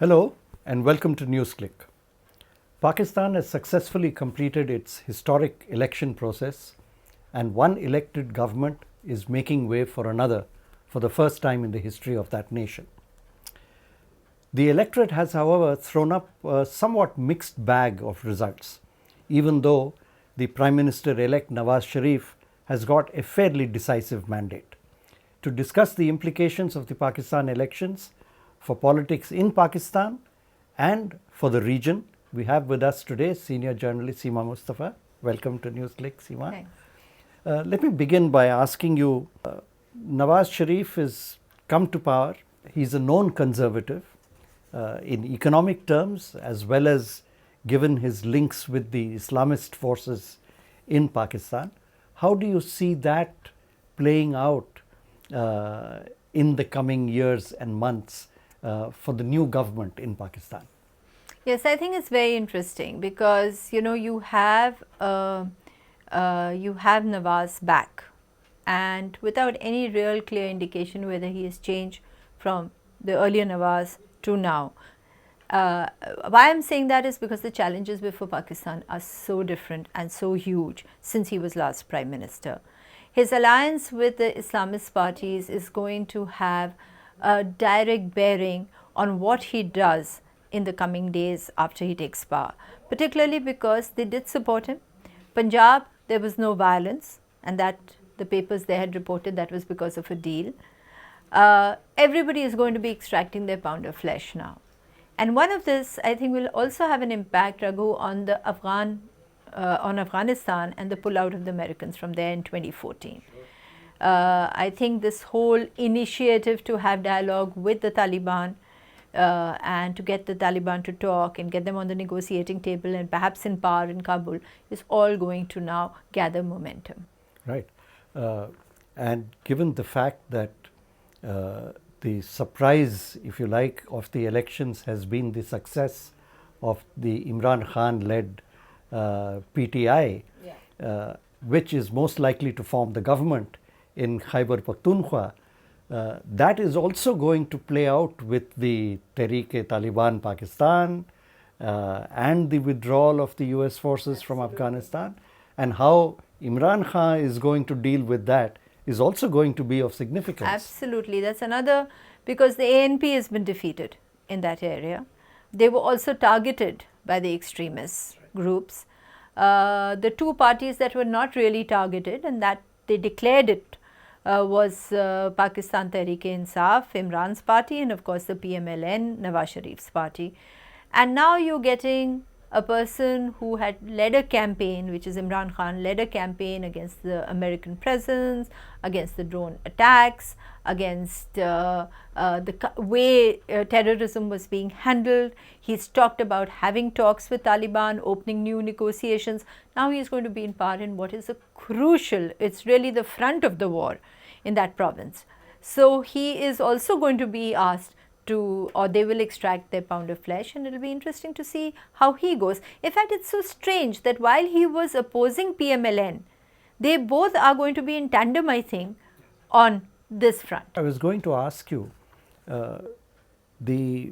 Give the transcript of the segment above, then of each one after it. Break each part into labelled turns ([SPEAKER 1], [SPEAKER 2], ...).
[SPEAKER 1] Hello and welcome to NewsClick. Pakistan has successfully completed its historic election process, and one elected government is making way for another for the first time in the history of that nation. The electorate has, however, thrown up a somewhat mixed bag of results, even though the Prime Minister-elect Nawaz Sharif has got a fairly decisive mandate. To discuss the implications of the Pakistan elections for politics in Pakistan and for the region, we have with us today senior journalist Seema Mustafa. Welcome to NewsClick, Seema.
[SPEAKER 2] Thanks.
[SPEAKER 1] Let me begin by asking you, Nawaz Sharif has come to power. He's a known conservative in economic terms, as well as given his links with the Islamist forces in Pakistan. How do you see that playing out in the coming years and months for the new government in Pakistan?
[SPEAKER 2] Yes, I think it's very interesting because you have Nawaz back, and without any real clear indication whether he has changed from the earlier Nawaz to now. Why I'm saying that is because the challenges before Pakistan are so different and so huge since he was last Prime Minister. His alliance with the Islamist parties is going to have a direct bearing on what he does in the coming days after he takes power, particularly because they did support him. Punjab, there was no violence, and that the papers they had reported that was because of a deal. Everybody is going to be extracting their pound of flesh now. And one of this, I think, will also have an impact, Raghu, on the on Afghanistan and the pullout of the Americans from there in 2014. I think this whole initiative to have dialogue with the Taliban and to get the Taliban to talk and get them on the negotiating table and perhaps in power in Kabul is all going to now gather momentum.
[SPEAKER 1] Right. And given the fact that the surprise, if you like, of the elections has been the success of the Imran Khan-led PTI, which is most likely to form the government in Khyber Pakhtunkhwa, that is also going to play out with the Tehreek-e-Taliban Pakistan and the withdrawal of the US forces from Afghanistan, and how Imran Khan is going to deal with that is also going to be of significance.
[SPEAKER 2] Absolutely. That's another, because the ANP has been defeated in that area. They were also targeted by the extremist groups. The two parties that were not really targeted and that they declared it was Pakistan Tehreek-e-Insaf, Imran's party, and of course the PML-N, Nawaz Sharif's party. And now you're getting a person who had led a campaign, which is Imran Khan, led a campaign against the American presence, against the drone attacks, against the way terrorism was being handled. He's talked about having talks with Taliban, opening new negotiations. Now he's going to be in power in what is a crucial, it's really the front of the war in that province. So he is also going to be asked to, or they will extract their pound of flesh, and it will be interesting to see how he goes. In fact, it's so strange that while he was opposing PML-N, they both are going to be in tandem, I think, on this front.
[SPEAKER 1] I was going to ask you, the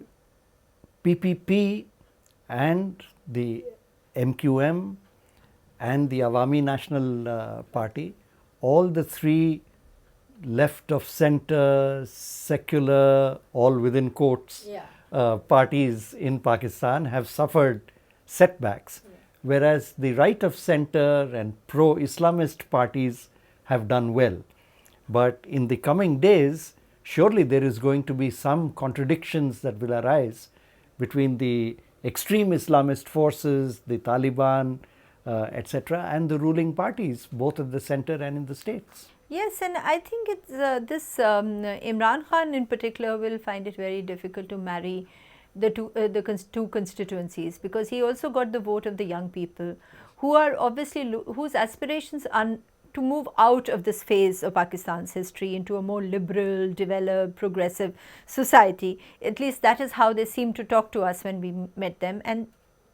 [SPEAKER 1] PPP and the MQM and the Awami National Party, all the three left of center, secular, all within quotes, parties in Pakistan have suffered setbacks, whereas the right of center and pro-Islamist parties have done well. But in the coming days, surely there is going to be some contradictions that will arise between the extreme Islamist forces, the Taliban, etc., and the ruling parties, both at the center and in the states.
[SPEAKER 2] Yes, and I think it's Imran Khan in particular will find it very difficult to marry the two constituencies, because he also got the vote of the young people who are obviously whose aspirations are to move out of this phase of Pakistan's history into a more liberal, developed, progressive society. At least that is how they seemed to talk to us when we met them. And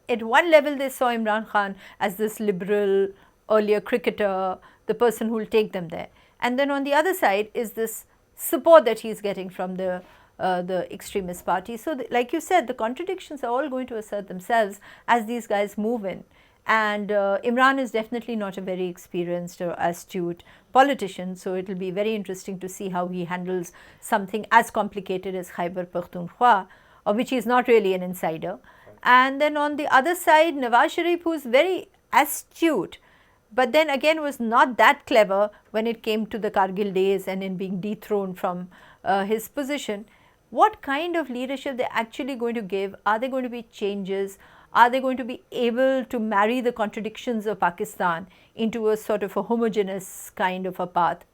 [SPEAKER 2] at one level they saw Imran Khan as this liberal, earlier cricketer, the person who will take them there. And then on the other side is this support that he is getting from the the extremist party. So, like you said, the contradictions are all going to assert themselves as these guys move in. And Imran is definitely not a very experienced or astute politician, so it will be very interesting to see how he handles something as complicated as Khyber Pakhtunkhwa, of which he is not really an insider. And then on the other side, Nawaz Sharif, who is very astute, but then again was not that clever when it came to the Kargil days and in being dethroned from his position. What kind of leadership they're actually going to give? Are there going to be changes? Are they going to be able to marry the contradictions of Pakistan into a sort of a homogeneous kind of a path?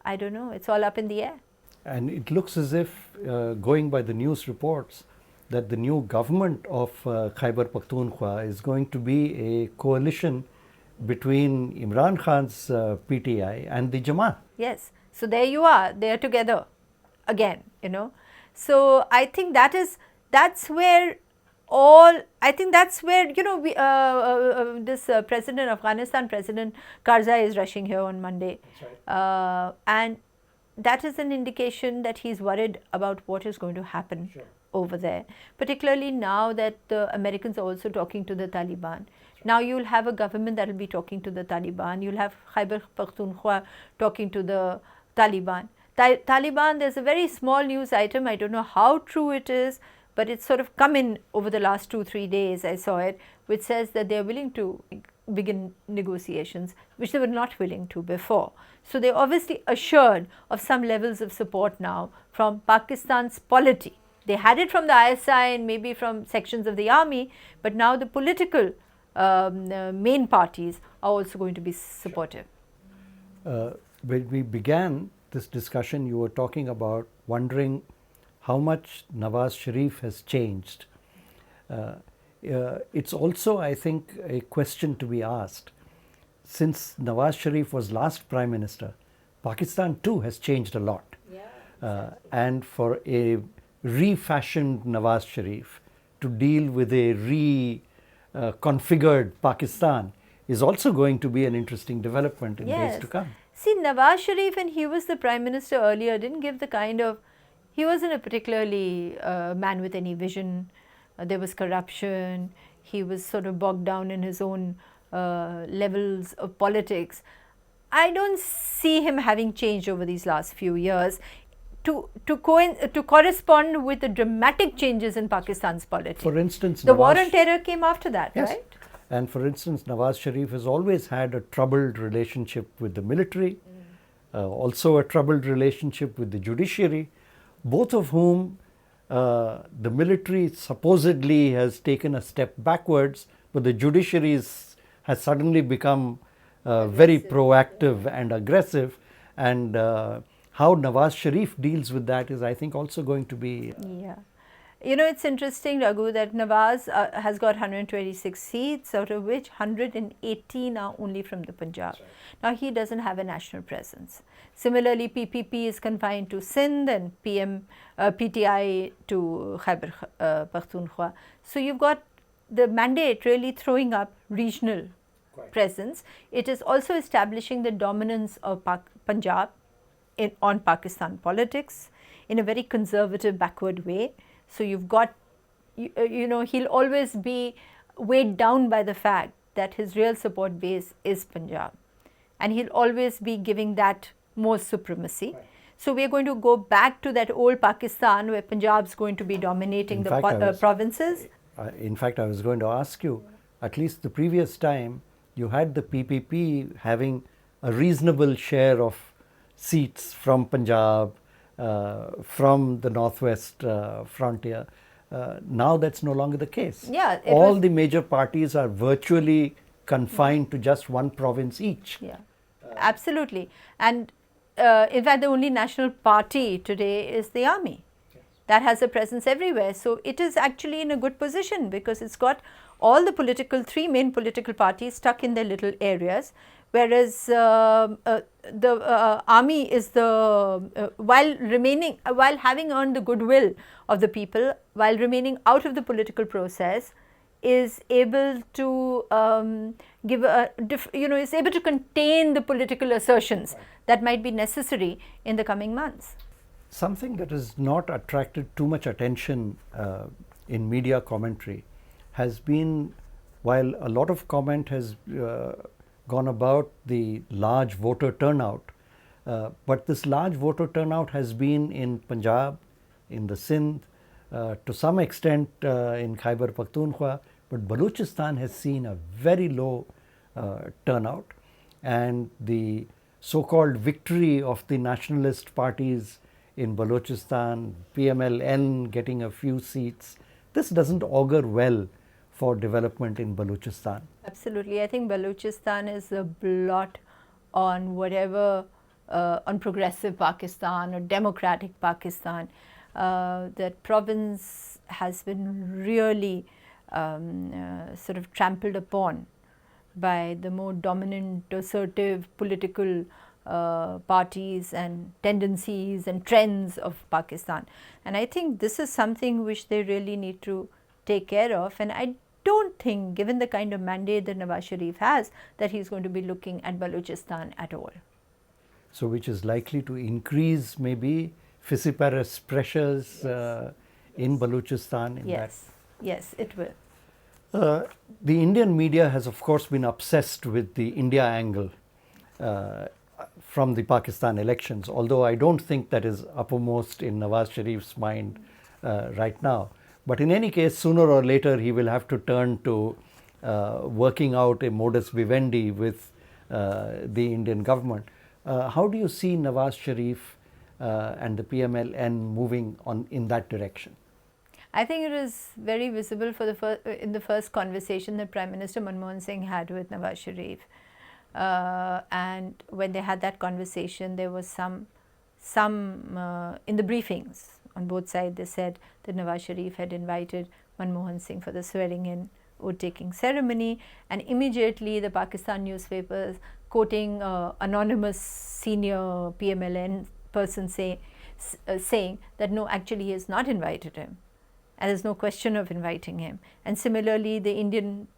[SPEAKER 2] I don't know. It's all up in the air.
[SPEAKER 1] And it looks as if, going by the news reports, that the new government of Khyber Pakhtunkhwa is going to be a coalition between Imran Khan's PTI and the Jamaat.
[SPEAKER 2] Yes. So there you are. They are together again, you know. So I think that's where you know, this president of Afghanistan, President Karzai, is rushing here on Monday.
[SPEAKER 1] That's right.
[SPEAKER 2] And that is an indication that he's worried about what is going to happen over there, particularly now that the Americans are also talking to the Taliban. Now you'll have a government that will be talking to the Taliban. You'll have Khyber Pakhtunkhwa talking to the Taliban. Taliban, there's a very small news item, I don't know how true it is, but it's sort of come in over the last 2-3 days, I saw it, which says that they're willing to begin negotiations, which they were not willing to before. So they're obviously assured of some levels of support now from Pakistan's polity. They had it from the ISI and maybe from sections of the army, but now the political main parties are also going to be supportive.
[SPEAKER 1] When we began this discussion, you were talking about wondering how much Nawaz Sharif has changed. It's also, I think, a question to be asked. Since Nawaz Sharif was last Prime Minister, Pakistan too has changed a lot. And for a refashioned Nawaz Sharif to deal with a reconfigured Pakistan is also going to be an interesting development in days to come.
[SPEAKER 2] See, Nawaz Sharif, when he was the Prime Minister earlier, didn't give the kind of, he wasn't a particularly man with any vision. There was corruption. He was sort of bogged down in his own levels of politics. I don't see him having changed over these last few years to correspond with the dramatic changes in Pakistan's politics.
[SPEAKER 1] For instance,
[SPEAKER 2] the war on terror came after that, right?
[SPEAKER 1] And for instance, Nawaz Sharif has always had a troubled relationship with the military, also a troubled relationship with the judiciary, both of whom the military supposedly has taken a step backwards, but the judiciary has suddenly become very proactive and aggressive. And how Nawaz Sharif deals with that is, I think, also going to be...
[SPEAKER 2] You know, it's interesting, Raghu, that Nawaz has got 126 seats, out of which 118 are only from the Punjab. Now, he doesn't have a national presence. Similarly, PPP is confined to Sindh and PTI to Khyber Pakhtunkhwa. So, you've got the mandate really throwing up regional presence. It is also establishing the dominance of Punjab on Pakistan politics in a very conservative, backward way. So you've got, you know, he'll always be weighed down by the fact that his real support base is Punjab. And he'll always be giving that more supremacy. So we're going to go back to that old Pakistan where Punjab's going to be dominating the provinces.
[SPEAKER 1] In fact, I was going to ask you, at least the previous time, you had the PPP having a reasonable share of seats from Punjab, from the northwest frontier. Now that's no longer the case. All the major parties are virtually confined to just one province each.
[SPEAKER 2] Absolutely. And in fact, the only national party today is the army. That has a presence everywhere. So it is actually in a good position because it's got all the three main political parties stuck in their little areas. Whereas the army is while having earned the goodwill of the people, while remaining out of the political process, is able to is able to contain the political assertions that might be necessary in the coming months.
[SPEAKER 1] Something that has not attracted too much attention in media commentary has been, while a lot of comment has gone about the large voter turnout, but this large voter turnout has been in Punjab, in the Sindh, to some extent in Khyber Pakhtunkhwa, but Balochistan has seen a very low turnout, and the so-called victory of the nationalist parties in Balochistan, PML-N getting a few seats, this doesn't augur well for development in Balochistan.
[SPEAKER 2] Absolutely. I think Balochistan is a blot on whatever, on progressive Pakistan or democratic Pakistan. That province has been really sort of trampled upon by the more dominant, assertive political parties and tendencies and trends of Pakistan. And I think this is something which they really need to take care of. And I don't think, given the kind of mandate that Nawaz Sharif has, that he's going to be looking at Balochistan at all.
[SPEAKER 1] So which is likely to increase maybe fissiparous pressures in Balochistan in
[SPEAKER 2] Yes, yes, it will.
[SPEAKER 1] the Indian media has of course been obsessed with the India angle from the Pakistan elections, although I don't think that is uppermost in Nawaz Sharif's mind right now. But in any case, sooner or later he will have to turn to working out a modus vivendi with the Indian government. How do you see Nawaz Sharif and the PML-N moving on in that direction?
[SPEAKER 2] I think it is very visible for in the first conversation that Prime Minister Manmohan Singh had with Nawaz Sharif. And when they had that conversation, there was some in the briefings on both sides, they said that Nawaz Sharif had invited Manmohan Singh for the swearing in oath taking ceremony, and immediately the Pakistan newspapers quoting anonymous senior PML-N person saying that no, actually he has not invited him. And there's no question of inviting him. And similarly, the Indian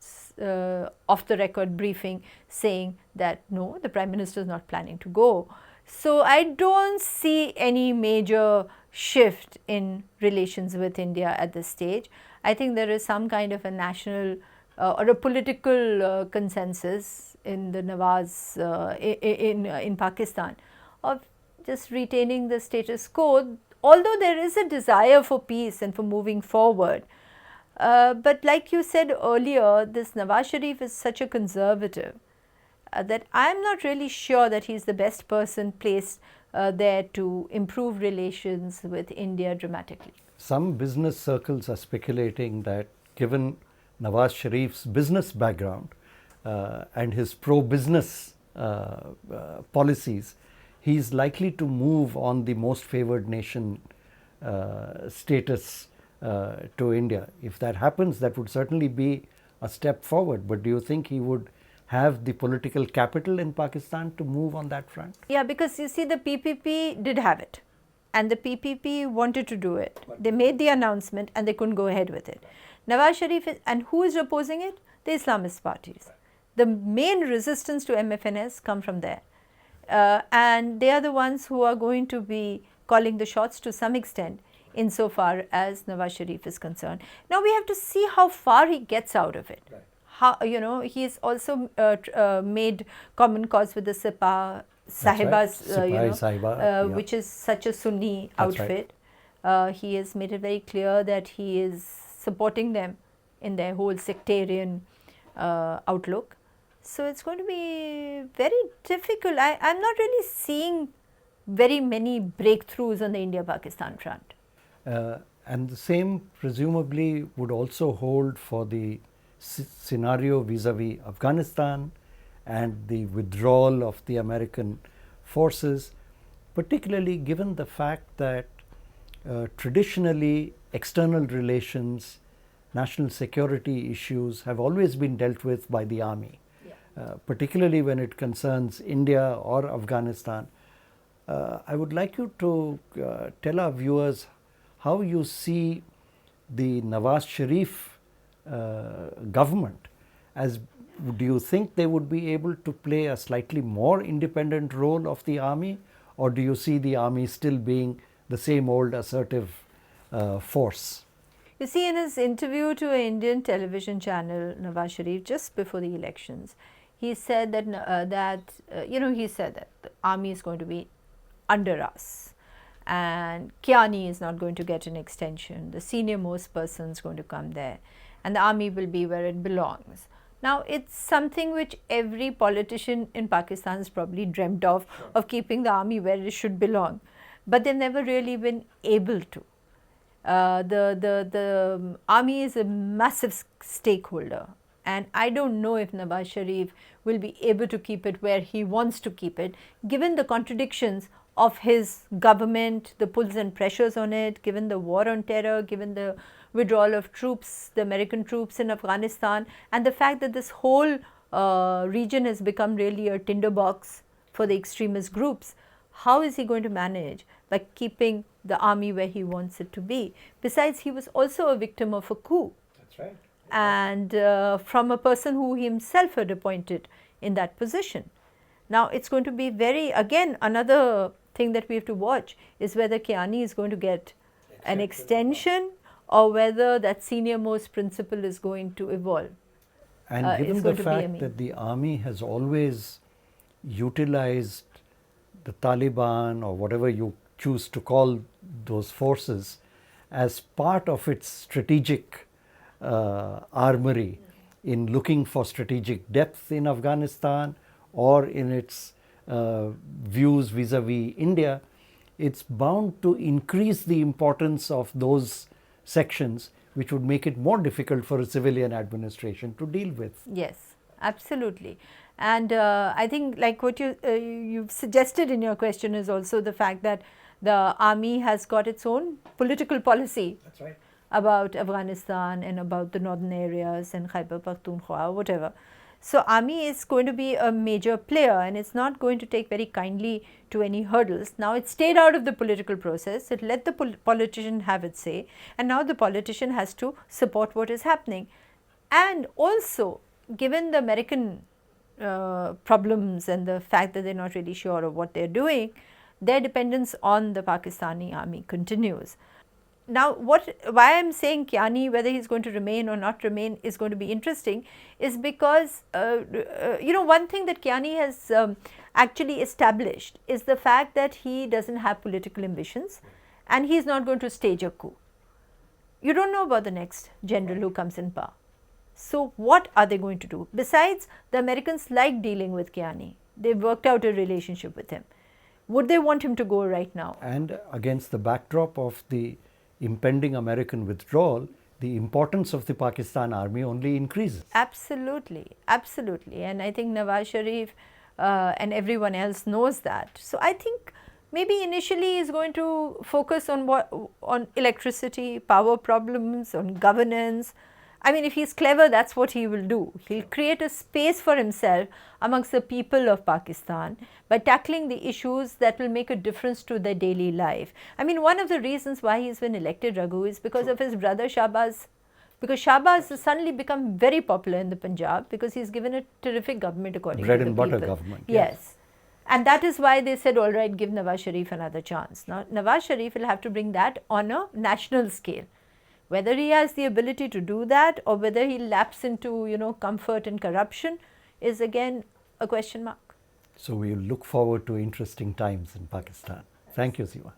[SPEAKER 2] off-the-record briefing saying that no, the Prime Minister is not planning to go. So I don't see any major shift in relations with India at this stage. I think there is some kind of a national or a political consensus in the Nawaz in Pakistan of just retaining the status quo, although there is a desire for peace and for moving forward. But like you said earlier, this Nawaz Sharif is such a conservative that I am not really sure that he is the best person placed there to improve relations with India dramatically.
[SPEAKER 1] Some business circles are speculating that given Nawaz Sharif's business background and his pro-business policies, he is likely to move on the most favored nation status to India. If that happens, that would certainly be a step forward. But do you think he would have the political capital in Pakistan to move on that front?
[SPEAKER 2] Yeah, because you see, the PPP did have it, and the PPP wanted to do it. They made the announcement and they couldn't go ahead with it. Nawaz Sharif and who is opposing it? The Islamist parties. The main resistance to MFNS come from there. And they are the ones who are going to be calling the shots to some extent insofar as Nawaz Sharif is concerned. Now we have to see how far he gets out of it. Right. How, you know, he has also made common cause with the Sipah Sahibas,
[SPEAKER 1] right.
[SPEAKER 2] Which is such a Sunni outfit. Right. He has made it very clear that he is supporting them in their whole sectarian outlook. So it's going to be very difficult. I'm not really seeing very many breakthroughs on the India-Pakistan front.
[SPEAKER 1] And the same presumably would also hold for the scenario vis-a-vis Afghanistan and the withdrawal of the American forces, particularly given the fact that traditionally external relations, national security issues have always been dealt with by the army. Particularly when it concerns India or Afghanistan. I would like you to tell our viewers how you see the Nawaz Sharif government. As do you think they would be able to play a slightly more independent role of the army, or do you see the army still being the same old assertive force.
[SPEAKER 2] You see, in his interview to an Indian television channel, Nawaz Sharif, just before the elections, he said that he said that the army is going to be under us, and Kiani is not going to get an extension. The senior most person is going to come there, and the army will be where it belongs. Now, it's something which every politician in Pakistan has probably dreamt of keeping the army where it should belong, but they've never really been able to. The army is a massive stakeholder, and I don't know if Nawaz Sharif will be able to keep it where he wants to keep it, given the contradictions of his government, the pulls and pressures on it, given the war on terror, given the withdrawal of troops, the American troops in Afghanistan, and the fact that this whole region has become really a tinderbox for the extremist groups. How is he going to manage by keeping the army where he wants it to be? Besides, he was also a victim of a coup.
[SPEAKER 1] That's right.
[SPEAKER 2] And from a person who himself had appointed in that position. Now, it's going to be again, another thing that we have to watch is whether Kiani is going to get an extension or whether that senior most principle is going to evolve.
[SPEAKER 1] And given the fact that the army has always utilized the Taliban or whatever you choose to call those forces as part of its strategic armory in looking for strategic depth in Afghanistan or in its views vis-a-vis India, it's bound to increase the importance of those sections, which would make it more difficult for a civilian administration to deal with.
[SPEAKER 2] Yes, absolutely. And I think like what you've suggested in your question is also the fact that the army has got its own political policy.
[SPEAKER 1] That's right.
[SPEAKER 2] About Afghanistan and about the northern areas and Khyber Pakhtunkhwa, whatever. So army is going to be a major player, and it's not going to take very kindly to any hurdles. Now it stayed out of the political process, it let the politician have its say, and now the politician has to support what is happening. And also, given the American problems and the fact that they're not really sure of what they're doing, their dependence on the Pakistani army continues. Now, why I'm saying Kiani, whether he's going to remain or not remain, is going to be interesting, is because one thing that Kiani has actually established is the fact that he doesn't have political ambitions, and he's not going to stage a coup. You don't know about the next general who comes in power. So, what are they going to do? Besides, the Americans like dealing with Kiani. They've worked out a relationship with him. Would they want him to go right now?
[SPEAKER 1] And against the backdrop of the impending American withdrawal, the importance of the Pakistan army only increases.
[SPEAKER 2] Absolutely, absolutely. And I think Nawaz Sharif and everyone else knows that. So I think maybe initially is going to focus on electricity, power problems, on governance. I mean, if he's clever, that's what he will do. He'll create a space for himself amongst the people of Pakistan by tackling the issues that will make a difference to their daily life. I mean, one of the reasons why he's been elected, Raghu, is because of his brother Shahbaz. Because Shahbaz has suddenly become very popular in the Punjab because he's given a terrific government according to the people.
[SPEAKER 1] Bread and butter government.
[SPEAKER 2] Yes. And that is why they said, all right, give Nawaz Sharif another chance. Now, Nawaz Sharif will have to bring that on a national scale. Whether he has the ability to do that or whether he lapse into, comfort and corruption is again a question mark.
[SPEAKER 1] So we look forward to interesting times in Pakistan. Thank you, Seema.